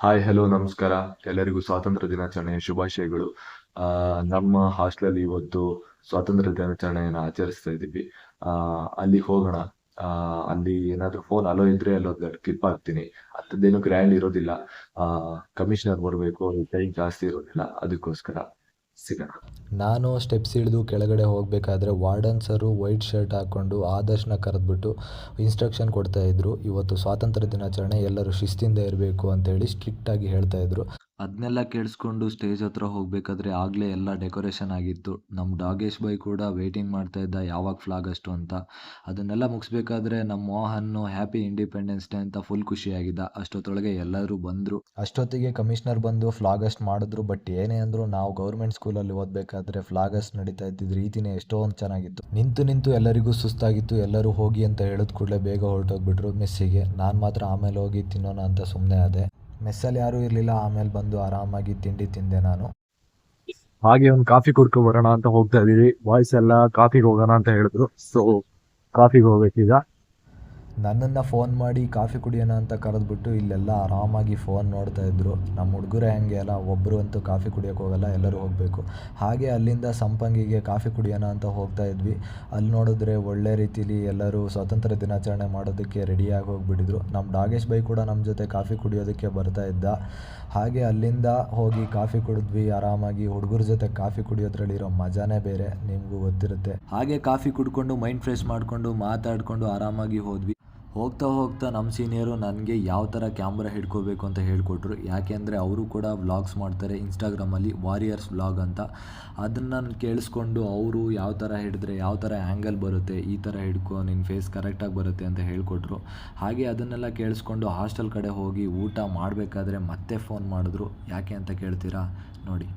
Hi hello ನಮಸ್ಕಾರ. ಎಲ್ಲರಿಗೂ ಸ್ವಾತಂತ್ರ್ಯ ದಿನಾಚರಣೆಯ ಶುಭಾಶಯಗಳು. ನಮ್ಮ ಹಾಸ್ಟೆಲಲ್ಲಿ ಇವತ್ತು ಸ್ವಾತಂತ್ರ್ಯ ದಿನಾಚರಣೆಯನ್ನು ಆಚರಿಸ್ತಾ ಇದ್ದೀವಿ. ಅಲ್ಲಿಗೆ ಹೋಗೋಣ. ಅಲ್ಲಿ ಏನಾದರೂ ಫೋನ್ ಅಲೋ ಇದ್ರೆ ಅಲ್ಲೊಂದು ಕ್ಲಿಪ್ ಹಾಕ್ತೀನಿ. ಅಂಥದ್ದೇನು ಗ್ರ್ಯಾಂಡ್ ಇರೋದಿಲ್ಲ. ಕಮಿಷನರ್ ಬರಬೇಕು, ಟೈಮ್ ಜಾಸ್ತಿ ಇರೋದಿಲ್ಲ, ಅದಕ್ಕೋಸ್ಕರ ಸಿಗೋಣ. ನಾನು ಸ್ಟೆಪ್ಸ್ ಇಳಿದು ಕೆಳಗಡೆ ಹೋಗಬೇಕಾದ್ರೆ ವಾರ್ಡನ್ ಸರು ವೈಟ್ ಶರ್ಟ್ ಹಾಕ್ಕೊಂಡು ಆದರ್ಶನ ಕರೆದ್ಬಿಟ್ಟು ಇನ್ಸ್ಟ್ರಕ್ಷನ್ ಕೊಡ್ತಾಯಿದ್ರು. ಇವತ್ತು ಸ್ವಾತಂತ್ರ್ಯ ದಿನಾಚರಣೆ, ಎಲ್ಲರೂ ಶಿಸ್ತಿಂದ ಇರಬೇಕು ಅಂತೇಳಿ ಸ್ಟ್ರಿಕ್ಟಾಗಿ ಹೇಳ್ತಾಯಿದ್ರು. ಅದನ್ನೆಲ್ಲ ಕೇಳಿಸ್ಕೊಂಡು ಸ್ಟೇಜ್ ಹತ್ರ ಹೋಗಬೇಕಾದ್ರೆ ಆಗಲೇ ಎಲ್ಲ ಡೆಕೋರೇಷನ್ ಆಗಿತ್ತು. ನಮ್ಮ ಡಾಗೇಶ್ ಬಾಯ್ ಕೂಡ ವೇಟಿಂಗ್ ಮಾಡ್ತಾ ಇದ್ದ ಯಾವಾಗ ಫ್ಲಾಗ್ ಅಷ್ಟು ಅಂತ. ಅದನ್ನೆಲ್ಲ ಮುಗಿಸ್ಬೇಕಾದ್ರೆ ನಮ್ಮ ಮೋಹನ್ನು ಹ್ಯಾಪಿ ಇಂಡಿಪೆಂಡೆನ್ಸ್ ಡೇ ಅಂತ ಫುಲ್ ಖುಷಿಯಾಗಿದ್ದ. ಅಷ್ಟೊತ್ತೊಳಗೆ ಎಲ್ಲರೂ ಬಂದರು. ಅಷ್ಟೊತ್ತಿಗೆ ಕಮಿಷನರ್ ಬಂದು ಫ್ಲಾಗ್ ಅಸ್ಟ್ ಮಾಡಿದ್ರು. ಬಟ್ ಏನೇ ಅಂದರೂ ನಾವು ಗೌರ್ಮೆಂಟ್ ಸ್ಕೂಲಲ್ಲಿ ಓದಬೇಕಾದ್ರೆ ಫ್ಲಾಗ್ ಅಸ್ಟ್ ನಡೀತಾ ಇದ್ದಿದ್ದ ರೀತಿನೇ ಎಷ್ಟೊಂದು ಚೆನ್ನಾಗಿತ್ತು. ನಿಂತು ಎಲ್ಲರಿಗೂ ಸುಸ್ತಾಗಿತ್ತು. ಎಲ್ಲರೂ ಹೋಗಿ ಅಂತ ಹೇಳಿದ ಕೂಡಲೇ ಬೇಗ ಹೊರಟೋಗ್ಬಿಟ್ರು ಮೆಸ್ಸಿಗೆ. ನಾನು ಮಾತ್ರ ಆಮೇಲೆ ಹೋಗಿ ತಿನ್ನೋಣ ಅಂತ ಸುಮ್ಮನೆ ಆದೆ. ಮೆಸ್ಸಲ್ಲಿ ಯಾರೂ ಇರಲಿಲ್ಲ. ಆಮೇಲೆ ಬಂದು ಆರಾಮಾಗಿ ತಿಂಡಿ ತಿಂದೆ ನಾನು. ಹಾಗೆ ಒಂದು ಕಾಫಿ ಕುಡ್ಕೊ ಬರೋಣ ಅಂತ ಹೋಗ್ತಾ ಇದೀವಿ. ಬಾಯ್ಸ್ ಎಲ್ಲ ಕಾಫಿಗೆ ಹೋಗೋಣ ಅಂತ ಹೇಳಿದ್ರು. ಸೊ ಕಾಫಿಗೆ ಹೋಗ್ಬೇಕೀಗ. ನನ್ನನ್ನು ಫೋನ್ ಮಾಡಿ ಕಾಫಿ ಕುಡಿಯೋಣ ಅಂತ ಕರೆದ್ಬಿಟ್ಟು ಇಲ್ಲೆಲ್ಲ ಆರಾಮಾಗಿ ಫೋನ್ ನೋಡ್ತಾ ಇದ್ದರು. ನಮ್ಮ ಹುಡುಗರೇ ಹಂಗೆ ಅಲ್ಲ, ಒಬ್ಬರು ಅಂತೂ ಕಾಫಿ ಕುಡಿಯೋಕೆ ಹೋಗಲ್ಲ, ಎಲ್ಲರೂ ಹೋಗಬೇಕು. ಹಾಗೆ ಅಲ್ಲಿಂದ ಸಂಪಂಗಿಗೆ ಕಾಫಿ ಕುಡಿಯೋಣ ಅಂತ ಹೋಗ್ತಾ ಇದ್ವಿ. ಅಲ್ಲಿ ನೋಡಿದ್ರೆ ಒಳ್ಳೆ ರೀತಿಲಿ ಎಲ್ಲರೂ ಸ್ವಾತಂತ್ರ್ಯ ದಿನಾಚರಣೆ ಮಾಡೋದಕ್ಕೆ ರೆಡಿಯಾಗಿ ಹೋಗಿಬಿಟ್ಟಿದ್ರು. ನಮ್ಮ ಡಾಗೇಶ್ ಬೈ ಕೂಡ ನಮ್ಮ ಜೊತೆ ಕಾಫಿ ಕುಡಿಯೋದಕ್ಕೆ ಬರ್ತಾ ಇದ್ದ. ಹಾಗೆ ಅಲ್ಲಿಂದ ಹೋಗಿ ಕಾಫಿ ಕುಡಿದ್ವಿ ಆರಾಮಾಗಿ. ಹುಡುಗರ ಜೊತೆ ಕಾಫಿ ಕುಡಿಯೋದ್ರಲ್ಲಿರೋ ಮಜಾನೇ ಬೇರೆ, ನಿಮಗೂ ಗೊತ್ತಿರುತ್ತೆ. ಹಾಗೆ ಕಾಫಿ ಕುಡ್ಕೊಂಡು ಮೈಂಡ್ ಫ್ರೆಶ್ ಮಾಡಿಕೊಂಡು ಮಾತಾಡಿಕೊಂಡು ಆರಾಮಾಗಿ ಹೋದ್ವಿ. ಹೋಗ್ತಾ ನಮ್ಮ ಸೀನಿಯರು ನನಗೆ ಯಾವ ಥರ ಕ್ಯಾಮ್ರಾ ಹಿಡ್ಕೋಬೇಕು ಅಂತ ಹೇಳಿಕೊಟ್ರು. ಯಾಕೆಂದರೆ ಅವರು ಕೂಡ ವ್ಲಾಗ್ಸ್ ಮಾಡ್ತಾರೆ ಇನ್ಸ್ಟಾಗ್ರಾಮಲ್ಲಿ, ವಾರಿಯರ್ಸ್ ವ್ಲಾಗ್ ಅಂತ. ಅದನ್ನು ನಾನು ಕೇಳಿಸ್ಕೊಂಡು ಅವರು ಯಾವ ಥರ ಹಿಡಿದ್ರೆ ಯಾವ ಥರ ಆ್ಯಂಗಲ್ ಬರುತ್ತೆ, ಈ ಥರ ಹಿಡ್ಕೊ, ನಿನ್ನ ಫೇಸ್ ಕರೆಕ್ಟಾಗಿ ಬರುತ್ತೆ ಅಂತ ಹೇಳಿಕೊಟ್ರು. ಹಾಗೆ ಅದನ್ನೆಲ್ಲ ಕೇಳಿಸ್ಕೊಂಡು ಹಾಸ್ಟೆಲ್ ಕಡೆ ಹೋಗಿ ಊಟ ಮಾಡಬೇಕಾದ್ರೆ ಮತ್ತೆ ಫೋನ್ ಮಾಡಿದ್ರು. ಯಾಕೆ ಅಂತ ಕೇಳ್ತೀರಾ? ನೋಡಿ.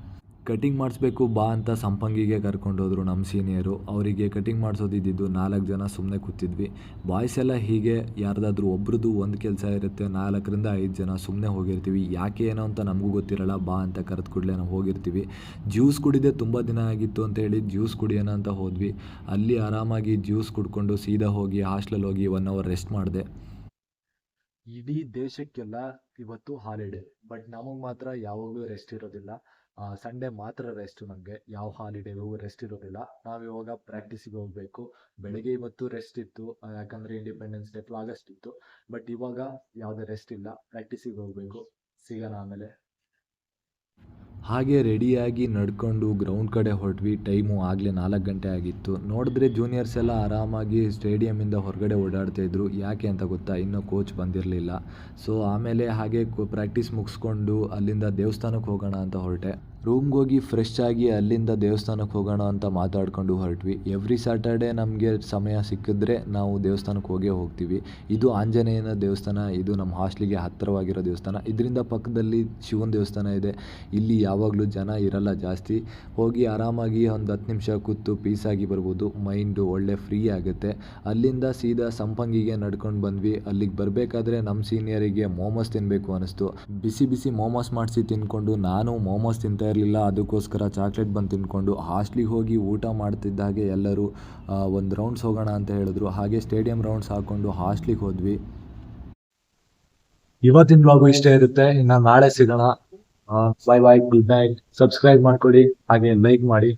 ಕಟಿಂಗ್ ಮಾಡಿಸ್ಬೇಕು ಬಾ ಅಂತ ಸಂಪಂಗಿಗೆ ಕರ್ಕೊಂಡೋದ್ರು ನಮ್ಮ ಸೀನಿಯರು. ಅವರಿಗೆ ಕಟಿಂಗ್ ಮಾಡಿಸೋದಿದ್ದು 4 ಜನ ಸುಮ್ಮನೆ ಕೂತಿದ್ವಿ. ಬಾಯ್ಸ್ ಎಲ್ಲ ಹೀಗೆ ಯಾರ್ದಾದ್ರೂ ಒಬ್ರದ್ದು ಒಂದು ಕೆಲಸ ಇರುತ್ತೆ, 4ರಿಂದ 5 ಜನ ಸುಮ್ಮನೆ ಹೋಗಿರ್ತೀವಿ. ಯಾಕೆ ಏನೋ ಅಂತ ನಮಗೂ ಗೊತ್ತಿರಲ್ಲ. ಬಾ ಅಂತ ಕರೆದ ಕೂಡಲೇ ನಾವು ಹೋಗಿರ್ತೀವಿ. ಜ್ಯೂಸ್ ಕುಡಿದೇ ತುಂಬ ದಿನ ಆಗಿತ್ತು ಅಂತ ಹೇಳಿ ಜ್ಯೂಸ್ ಕುಡಿಯೋಣ ಅಂತ ಹೋದ್ವಿ. ಅಲ್ಲಿ ಆರಾಮಾಗಿ ಜ್ಯೂಸ್ ಕುಡ್ಕೊಂಡು ಸೀದಾ ಹೋಗಿ ಹಾಸ್ಟೆಲಲ್ಲಿ ಹೋಗಿ 1 ಅವರ್ ರೆಸ್ಟ್ ಮಾಡಿದೆ. ಇಡೀ ದೇಶಕ್ಕೆಲ್ಲ ಇವತ್ತು ಹಾಲಿಡೇ, ಬಟ್ ನಮಗೆ ಮಾತ್ರ ಯಾವಾಗಲೂ ರೆಸ್ಟ್ ಇರೋದಿಲ್ಲ. ಸಂಡೇ ಮಾತ್ರ ರೆಸ್ಟು. ನಮಗೆ ಯಾವ ಹಾಲಿಡೇಗೂ ರೆಸ್ಟ್ ಇರೋದಿಲ್ಲ. ನಾವು ಇವಾಗ ಪ್ರಾಕ್ಟೀಸಿಗೆ ಹೋಗಬೇಕು. ಬೆಳಗ್ಗೆ ಇವತ್ತು ರೆಸ್ಟ್ ಇತ್ತು, ಯಾಕಂದರೆ ಇಂಡಿಪೆಂಡೆನ್ಸ್ ಡೇ ಫ್ಲಾಗ್ ಅಸ್ಟ್ ಇತ್ತು. ಬಟ್ ಇವಾಗ ಯಾವುದೇ ರೆಸ್ಟ್ ಇಲ್ಲ, ಪ್ರಾಕ್ಟೀಸಿಗೆ ಹೋಗಬೇಕು. ಸಿಗೋಣ ಆಮೇಲೆ. ಹಾಗೆ ರೆಡಿಯಾಗಿ ನಡ್ಕೊಂಡು ಗ್ರೌಂಡ್ ಕಡೆ ಹೊರಟ್ವಿ. ಟೈಮು ಆಗಲೇ 4 ಗಂಟೆ ಆಗಿತ್ತು. ನೋಡಿದ್ರೆ ಜೂನಿಯರ್ಸ್ ಎಲ್ಲ ಆರಾಮಾಗಿ ಸ್ಟೇಡಿಯಮಿಂದ ಹೊರಗಡೆ ಓಡಾಡ್ತಾಯಿದ್ರು. ಯಾಕೆ ಅಂತ ಗೊತ್ತಾ? ಇನ್ನೂ ಕೋಚ್ ಬಂದಿರಲಿಲ್ಲ. ಸೊ ಆಮೇಲೆ ಹಾಗೆ ಪ್ರಾಕ್ಟೀಸ್ ಮುಗಿಸ್ಕೊಂಡು ಅಲ್ಲಿಂದ ದೇವಸ್ಥಾನಕ್ಕೆ ಹೋಗೋಣ ಅಂತ ಹೊರಟೆ. ರೂಮ್ಗೆ ಹೋಗಿ ಫ್ರೆಶ್ ಆಗಿ ಅಲ್ಲಿಂದ ದೇವಸ್ಥಾನಕ್ಕೆ ಹೋಗೋಣ ಅಂತ ಮಾತಾಡ್ಕೊಂಡು ಹೊರಟ್ವಿ. ಎವ್ರಿ ಸ್ಯಾಟರ್ಡೇ ನಮಗೆ ಸಮಯ ಸಿಕ್ಕಿದ್ರೆ ನಾವು ದೇವಸ್ಥಾನಕ್ಕೆ ಹೋಗೇ ಹೋಗ್ತೀವಿ. ಇದು ಆಂಜನೇಯನ ದೇವಸ್ಥಾನ. ಇದು ನಮ್ಮ ಹಾಸ್ಟೆಲಿಗೆ ಹತ್ತಿರವಾಗಿರೋ ದೇವಸ್ಥಾನ. ಇದರಿಂದ ಪಕ್ಕದಲ್ಲಿ ಶಿವನ ದೇವಸ್ಥಾನ ಇದೆ. ಇಲ್ಲಿ ಯಾವಾಗಲೂ ಜನ ಇರಲ್ಲ ಜಾಸ್ತಿ. ಹೋಗಿ ಆರಾಮಾಗಿ ಒಂದು 10 ನಿಮಿಷ ಕೂತು ಪೀಸಾಗಿ ಬರ್ಬೋದು. ಮೈಂಡು ಒಳ್ಳೆ ಫ್ರೀ ಆಗುತ್ತೆ. ಅಲ್ಲಿಂದ ಸೀದಾ ಸಂಪಂಗಿಗೆ ನಡ್ಕೊಂಡು ಬಂದ್ವಿ. ಅಲ್ಲಿಗೆ ಬರಬೇಕಾದ್ರೆ ನಮ್ಮ ಸೀನಿಯರಿಗೆ ಮೋಮೋಸ್ ತಿನ್ನಬೇಕು ಅನ್ನಿಸ್ತು. ಬಿಸಿ ಬಿಸಿ ಮೋಮೋಸ್ ಮಾಡಿಸಿ ತಿಂದ್ಕೊಂಡು, ನಾನು ಮೋಮೋಸ್ ತಿಂತಾ ಇರಲಿಲ್ಲ, ಅದಕ್ಕೋಸ್ಕರ ಚಾಕ್ಲೇಟ್ ಬಂದು ತಿಂದ್ಕೊಂಡು ಹಾಸ್ಟ್ಲಿಗೆ ಹೋಗಿ ಊಟ ಮಾಡ್ತಿದ್ದ ಹಾಗೆ ಎಲ್ಲರೂ ಒಂದು ರೌಂಡ್ಸ್ ಹೋಗೋಣ ಅಂತ ಹೇಳಿದ್ರು. ಹಾಗೆ ಸ್ಟೇಡಿಯಂ ರೌಂಡ್ಸ್ ಹಾಕ್ಕೊಂಡು ಹಾಸ್ಟ್ಲಿಗೆ ಹೋದ್ವಿ. ಇವತ್ತಿನ ಬ್ಲಾಗು ಇಷ್ಟೇ ಇರುತ್ತೆ. ಇನ್ನು ನಾಳೆ ಸಿಗೋಣ. ಬಾಯ್ ಬಾಯ್, ಗುಡ್ ನೈಟ್. ಸಬ್ಸ್ಕ್ರೈಬ್ ಮಾಡ್ಕೊಳ್ಳಿ, ಹಾಗೆ ಲೈಕ್ ಮಾಡಿ.